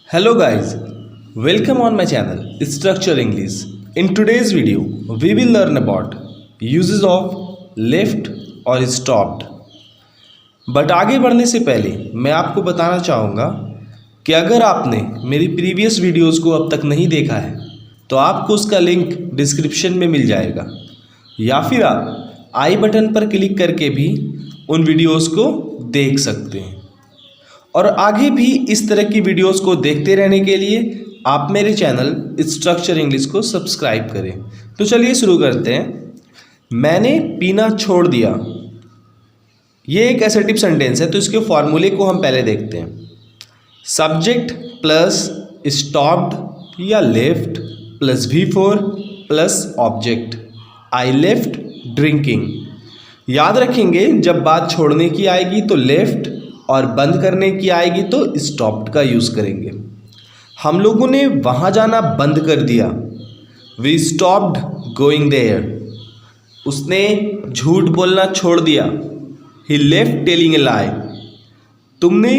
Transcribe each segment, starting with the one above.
Hello guys, welcome on my channel Structure English. In today's video, we will learn about uses of left और stopped. But आगे बढ़ने से पहले मैं आपको बताना चाहूँगा कि अगर आपने मेरी प्रीवियस वीडियोस को अब तक नहीं देखा है तो आपको उसका लिंक डिस्क्रिप्शन में मिल जाएगा या फिर आप आई बटन पर क्लिक करके भी उन वीडियोस को देख सकते हैं। और आगे भी इस तरह की वीडियोस को देखते रहने के लिए आप मेरे चैनल स्ट्रक्चर इंग्लिश को सब्सक्राइब करें। तो चलिए शुरू करते हैं। मैंने पीना छोड़ दिया, ये एक एसेटिव सेंटेंस है, तो इसके फॉर्मूले को हम पहले देखते हैं। सब्जेक्ट प्लस स्टॉप्ड या left plus V4 plus object. I left drinking. याद रखेंगे जब बात छोड़ने की आएगी तो लेफ्ट और बंद करने की आएगी तो स्टॉप्ड का यूज़ करेंगे। हम लोगों ने वहाँ जाना बंद कर दिया। We stopped going there. उसने झूठ बोलना छोड़ दिया। He left telling a lie. तुमने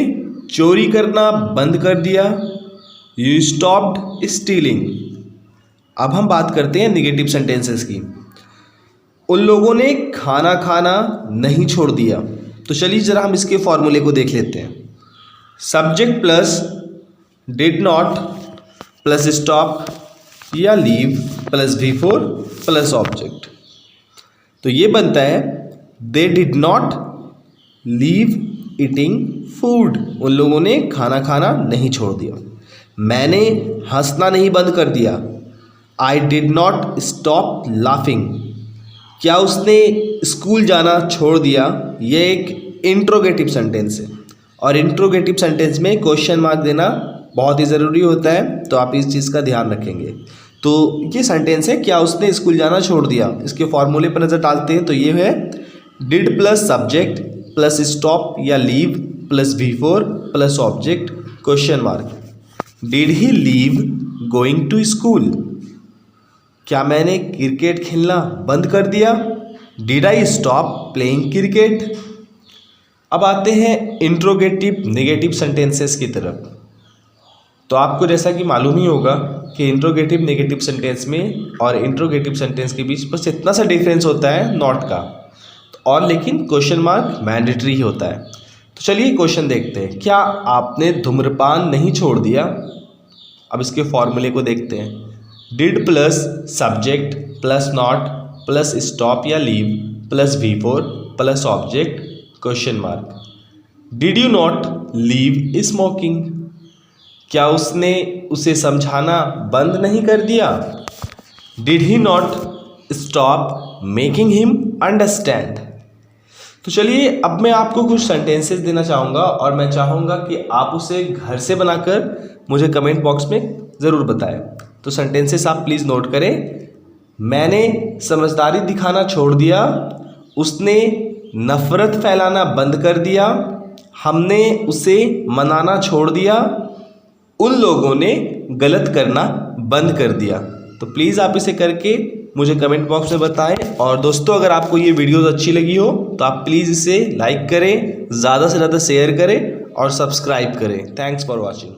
चोरी करना बंद कर दिया। You stopped stealing. अब हम बात करते हैं निगेटिव सेंटेंसेस की। उन लोगों ने खाना खाना नहीं छोड़ दिया। तो चलिए ज़रा हम इसके फॉर्मूले को देख लेते हैं। Subject plus did not plus stop या leave plus V4 plus object. तो ये बनता है they did not leave eating food. उन लोगों ने खाना खाना नहीं छोड़ दिया। मैंने हंसना नहीं बंद कर दिया। I did not stop laughing. क्या उसने स्कूल जाना छोड़ दिया? ये एक इंट्रोगेटिव सेंटेंस है और इंट्रोगेटिव सेंटेंस में क्वेश्चन मार्क देना बहुत ही ज़रूरी होता है, तो आप इस चीज़ का ध्यान रखेंगे। तो ये सेंटेंस है क्या उसने स्कूल जाना छोड़ दिया। इसके फॉर्मूले पर नज़र डालते हैं तो ये है did plus subject plus stop या leave plus V4 plus object question mark. Did he leave going to school. क्या मैंने क्रिकेट खेलना बंद कर दिया। Did I stop playing cricket. अब आते हैं इंट्रोगेटिव नेगेटिव सेंटेंसेस की तरफ। तो आपको जैसा कि मालूम ही होगा कि इंट्रोगेटिव नेगेटिव सेंटेंस में और इंट्रोगेटिव सेंटेंस के बीच बस इतना सा डिफरेंस होता है नॉट का, और लेकिन क्वेश्चन मार्क मैंडेटरी ही होता है। तो चलिए क्वेश्चन देखते हैं। क्या आपने धूम्रपान नहीं छोड़ दिया। अब इसके फॉर्मूले को देखते हैं। Did plus subject plus not plus stop या leave plus V4 plus object question mark. Did you not leave smoking. क्या उसने उसे समझाना बंद नहीं कर दिया। Did he not stop making him understand. तो चलिए अब मैं आपको कुछ सेंटेंसेस देना चाहूँगा और मैं चाहूँगा कि आप उसे घर से बनाकर मुझे कमेंट बॉक्स में ज़रूर बताएं। तो सेंटेंसेस आप प्लीज़ नोट करें। मैंने समझदारी दिखाना छोड़ दिया। उसने नफ़रत फैलाना बंद कर दिया। हमने उसे मनाना छोड़ दिया। उन लोगों ने गलत करना बंद कर दिया। तो प्लीज़ आप इसे करके मुझे कमेंट बॉक्स में बताएं। और दोस्तों अगर आपको ये वीडियोस अच्छी लगी हो तो आप प्लीज़ इसे लाइक करें, ज़्यादा से ज़्यादा शेयर करें और सब्सक्राइब करें। Thanks for watching.